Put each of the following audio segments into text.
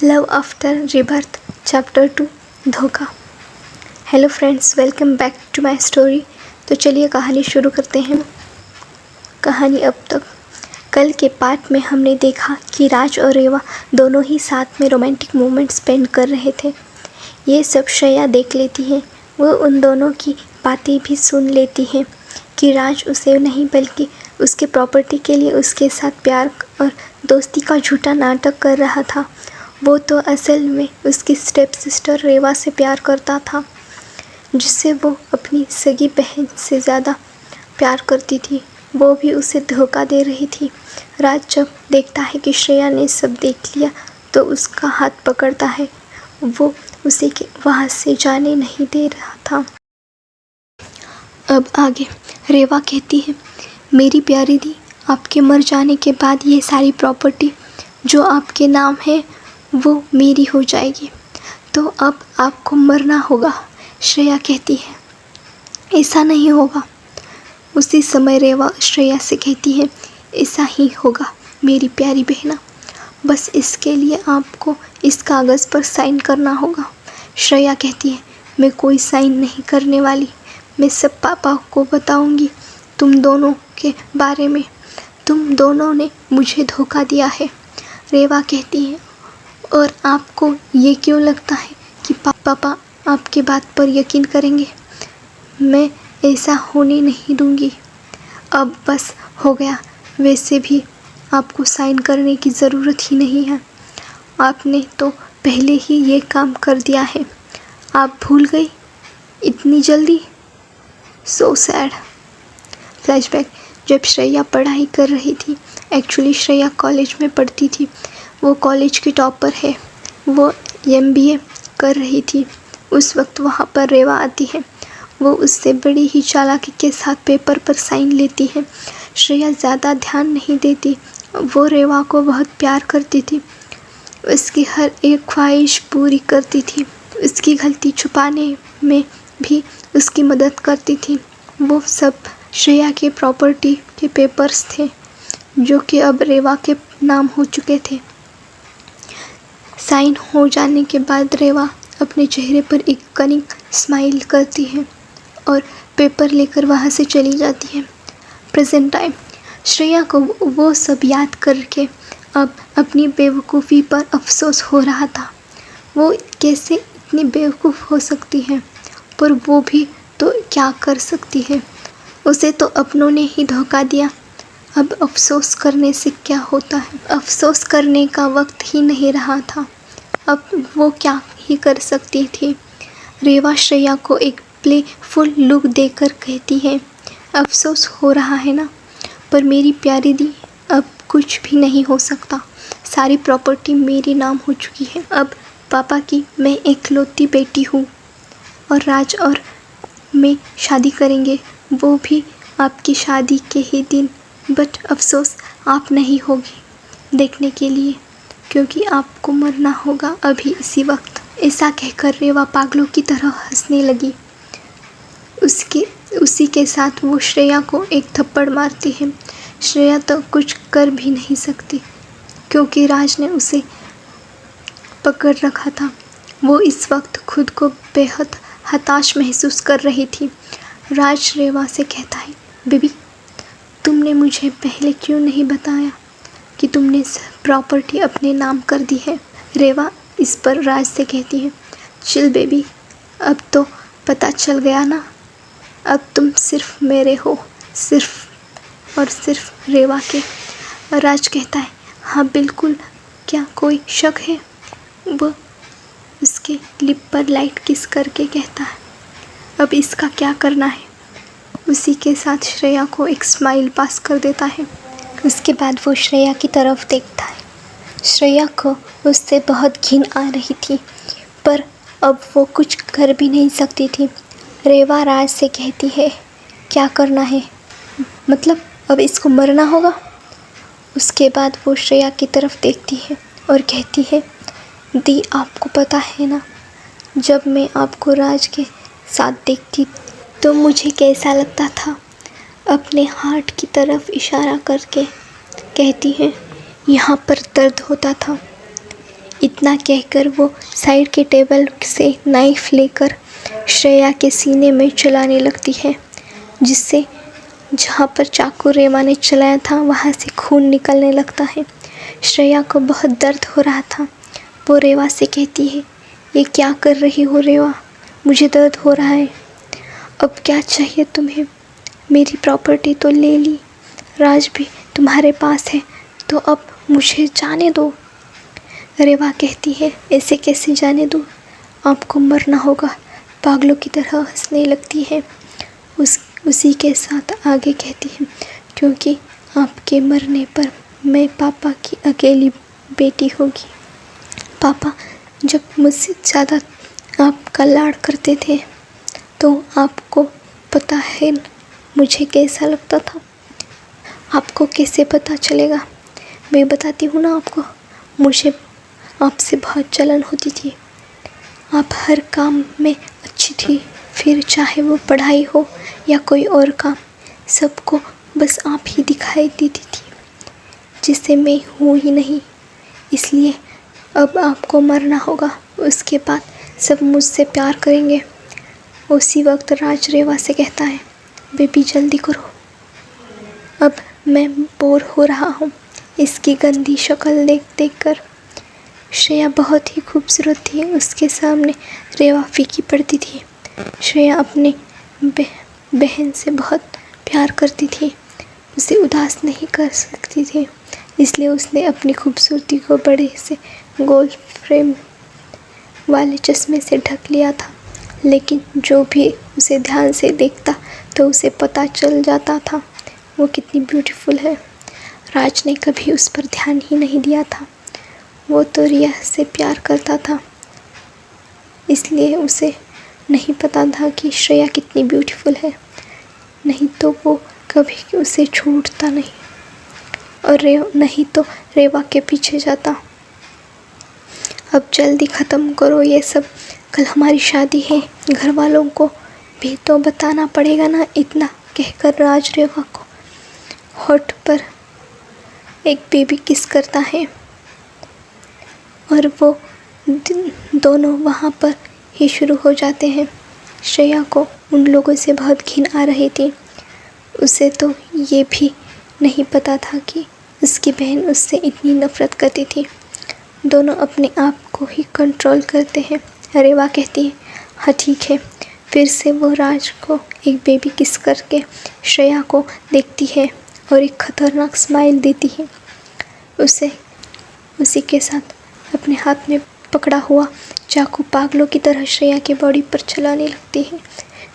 Love after rebirth chapter 2 धोखा। Hello friends, welcome back to my story. तो चलिए कहानी शुरू करते हैं। कहानी अब तक। कल के पार्ट में हमने देखा कि राज और रेवा दोनों ही साथ में रोमांटिक मोमेंट स्पेंड कर रहे थे। ये सब श्रेया देख लेती है। वो उन दोनों की बातें भी सुन लेती है कि राज उसे नहीं बल्कि उसके प्रॉपर्टी के लिए उसके साथ प्यार और दोस्ती का झूठा नाटक कर रहा था। वो तो असल में उसकी स्टेप सिस्टर रेवा से प्यार करता था, जिससे वो अपनी सगी बहन से ज़्यादा प्यार करती थी। वो भी उसे धोखा दे रही थी। राज जब देखता है कि श्रेया ने सब देख लिया तो उसका हाथ पकड़ता है। वो उसे वहाँ से जाने नहीं दे रहा था। अब आगे रेवा कहती है, मेरी प्यारी दी, आपके मर जाने के बाद ये सारी प्रॉपर्टी जो आपके नाम है वो मेरी हो जाएगी, तो अब आपको मरना होगा। श्रेया कहती है, ऐसा नहीं होगा। उसी समय रेवा श्रेया से कहती है, ऐसा ही होगा मेरी प्यारी बहना, बस इसके लिए आपको इस कागज़ पर साइन करना होगा। श्रेया कहती है, मैं कोई साइन नहीं करने वाली, मैं सब पापा को बताऊंगी तुम दोनों के बारे में। तुम दोनों ने मुझे धोखा दिया है। रेवा कहती है, और आपको ये क्यों लगता है कि पापा आपके बात पर यकीन करेंगे? मैं ऐसा होने नहीं दूंगी। अब बस हो गया, वैसे भी आपको साइन करने की ज़रूरत ही नहीं है। आपने तो पहले ही ये काम कर दिया है। आप भूल गई इतनी जल्दी? So sad. फ्लैशबैक। जब श्रेया पढ़ाई कर रही थी, एक्चुअली श्रेया कॉलेज में पढ़ती थी। वो कॉलेज की टॉपर है। वो MBA कर रही थी। उस वक्त वहाँ पर रेवा आती है। वो उससे बड़ी ही चालाकी के साथ पेपर पर साइन लेती है। श्रेया ज़्यादा ध्यान नहीं देती। वो रेवा को बहुत प्यार करती थी, उसकी हर एक ख्वाहिश पूरी करती थी, उसकी गलती छुपाने में भी उसकी मदद करती थी। वो सब श्रेया के प्रॉपर्टी के पेपर्स थे जो कि अब रेवा के नाम हो चुके थे। साइन हो जाने के बाद रेवा अपने चेहरे पर एक कनिंग स्माइल करती है और पेपर लेकर वहाँ से चली जाती है। Present time. श्रेया को वो सब याद करके अब अपनी बेवकूफ़ी पर अफसोस हो रहा था। वो कैसे इतनी बेवकूफ़ हो सकती है, पर वो भी तो क्या कर सकती है। उसे तो अपनों ने ही धोखा दिया। अब अफसोस करने से क्या होता है? अफसोस करने का वक्त ही नहीं रहा था। अब वो क्या ही कर सकती थी। रेवा श्रेया को एक प्लेफुल लुक देकर कहती है, अफसोस हो रहा है ना, पर मेरी प्यारी दी, अब कुछ भी नहीं हो सकता। सारी प्रॉपर्टी मेरे नाम हो चुकी है। अब पापा की मैं एकलौती बेटी हूँ और राज और मैं शादी करेंगे, वो भी आपकी शादी के ही दिन। बट अफसोस आप नहीं होगी देखने के लिए, क्योंकि आपको मरना होगा अभी इसी वक्त। ऐसा कहकर रेवा पागलों की तरह हंसने लगी। उसी के साथ वो श्रेया को एक थप्पड़ मारती है। श्रेया तो कुछ कर भी नहीं सकती क्योंकि राज ने उसे पकड़ रखा था। वो इस वक्त खुद को बेहद हताश महसूस कर रही थी। राज रेवा से कहता है, बेबी, तुमने मुझे पहले क्यों नहीं बताया कि तुमने प्रॉपर्टी अपने नाम कर दी है? रेवा इस पर राज से कहती है, चिल बेबी, अब तो पता चल गया ना, अब तुम सिर्फ मेरे हो, सिर्फ और सिर्फ रेवा के। राज कहता है, हाँ बिल्कुल, क्या कोई शक है? वो उसके लिप पर लाइट किस करके कहता है, अब इसका क्या करना है? उसी के साथ श्रेया को एक स्माइल पास कर देता है। उसके बाद वो श्रेया की तरफ देखता है। श्रेया को उससे बहुत घिन आ रही थी, पर अब वो कुछ कर भी नहीं सकती थी। रेवा राज से कहती है, क्या करना है? मतलब अब इसको मरना होगा? उसके बाद वो श्रेया की तरफ देखती है और कहती है, दी, आपको पता है ना, जब मैं आपको राज के साथ देखती तो मुझे कैसा लगता था? अपने हार्ट की तरफ इशारा करके कहती है, यहाँ पर दर्द होता था, इतना कहकर वो साइड के टेबल से नाइफ लेकर श्रेया के सीने में चलाने लगती है, जिससे जहाँ पर चाकू रेवा ने चलाया था वहाँ से खून निकलने लगता है। श्रेया को बहुत दर्द हो रहा था। वो रेवा से कहती है, ये क्या कर रही हो रेवा, मुझे दर्द हो रहा है। अब क्या चाहिए तुम्हें? मेरी प्रॉपर्टी तो ले ली, राज भी तुम्हारे पास है, तो अब मुझे जाने दो। रेवा कहती है, ऐसे कैसे जाने दो, आपको मरना होगा। पागलों की तरह हंसने लगती है। उसी के साथ आगे कहती है, क्योंकि आपके मरने पर मैं पापा की अकेली बेटी होगी। पापा जब मुझसे ज़्यादा आपका लाड करते थे तो आपको पता है मुझे कैसा लगता था। आपको कैसे पता चलेगा? मैं बताती हूँ ना आपको। मुझे आपसे बहुत जलन होती थी। आप हर काम में अच्छी थी, फिर चाहे वो पढ़ाई हो या कोई और काम, सबको बस आप ही दिखाई देती थी, जिससे मैं हूँ ही नहीं। इसलिए अब आपको मरना होगा, उसके बाद सब मुझसे प्यार करेंगे। उसी वक्त राज रेवा से कहता है, बेबी जल्दी करो, अब मैं बोर हो रहा हूँ इसकी गंदी शक्ल देख देख कर। श्रेया बहुत ही खूबसूरत थी, उसके सामने रेवा फीकी पड़ती थी। श्रेया अपने बहन से बहुत प्यार करती थी, उसे उदास नहीं कर सकती थी, इसलिए उसने अपनी खूबसूरती को बड़े से गोल फ्रेम वाले चश्मे से ढक लिया था। लेकिन जो भी उसे ध्यान से देखता तो उसे पता चल जाता था वो कितनी ब्यूटीफुल है। राज ने कभी उस पर ध्यान ही नहीं दिया था। वो तो रिया से प्यार करता था, इसलिए उसे नहीं पता था कि श्रेया कितनी ब्यूटीफुल है। नहीं तो वो कभी उसे छूटता नहीं, और नहीं तो रेवा के पीछे जाता। अब जल्दी ख़त्म करो ये सब, कल हमारी शादी है, घर वालों को भी तो बताना पड़ेगा ना। इतना कहकर राज रेवा को होठ पर एक बेबी किस करता है, और वो दोनों वहाँ पर ही शुरू हो जाते हैं। श्रेया को उन लोगों से बहुत घिन आ रही थी। उसे तो ये भी नहीं पता था कि उसकी बहन उससे इतनी नफ़रत करती थी। दोनों अपने आप को ही कंट्रोल करते हैं। रेवा कहती है, हाँ ठीक है। फिर से वो राज को एक बेबी किस करके श्रेया को देखती है और एक खतरनाक स्माइल देती है। उसी के साथ अपने हाथ में पकड़ा हुआ चाकू पागलों की तरह श्रेया की बॉडी पर चलाने लगती है।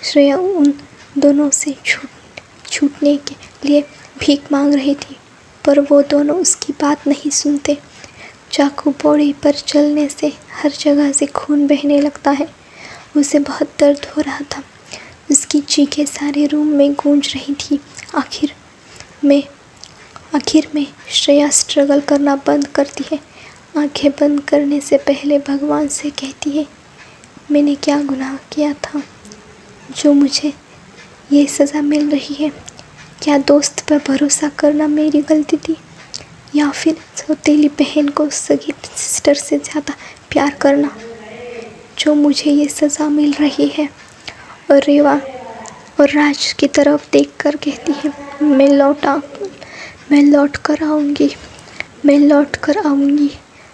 श्रेया उन दोनों से छूटने के लिए भीख मांग रही थी, पर वो दोनों उसकी बात नहीं सुनते। चाकू बॉडी पर चलने से हर जगह से खून बहने लगता है। उसे बहुत दर्द हो रहा था। उसकी चीखें सारे रूम में गूंज रही थी। आखिर में श्रेया स्ट्रगल करना बंद करती है। आंखें बंद करने से पहले भगवान से कहती है, मैंने क्या गुनाह किया था जो मुझे ये सज़ा मिल रही है? क्या दोस्त पर भरोसा करना मेरी गलती थी, या फिर सौतेली बहन को सगी सिस्टर से ज़्यादा प्यार करना, जो मुझे ये सज़ा मिल रही है? और रेवा और राज की तरफ देखकर कहती है, मैं लौट कर आऊँगी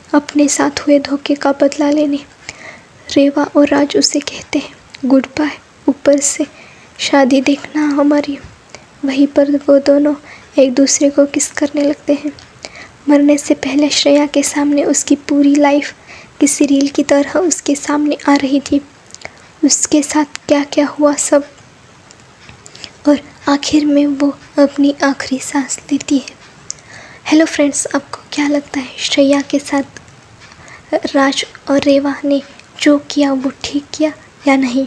अपने साथ हुए धोखे का बदला लेने। रेवा और राज उसे कहते हैं, गुड बाय, ऊपर से शादी देखना हमारी। वहीं पर वो दोनों एक दूसरे को किस करने लगते हैं। मरने से पहले श्रेया के सामने उसकी पूरी लाइफ किसी रील की तरह उसके सामने आ रही थी। उसके साथ क्या क्या हुआ सब, और आखिर में वो अपनी आखिरी सांस लेती है। हेलो फ्रेंड्स, आपको क्या लगता है श्रेया के साथ राज और रेवा ने जो किया वो ठीक किया या नहीं?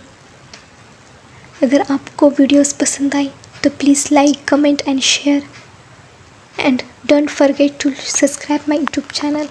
अगर आपको वीडियोस पसंद आई तो please like, comment and share, and don't forget to subscribe my YouTube channel.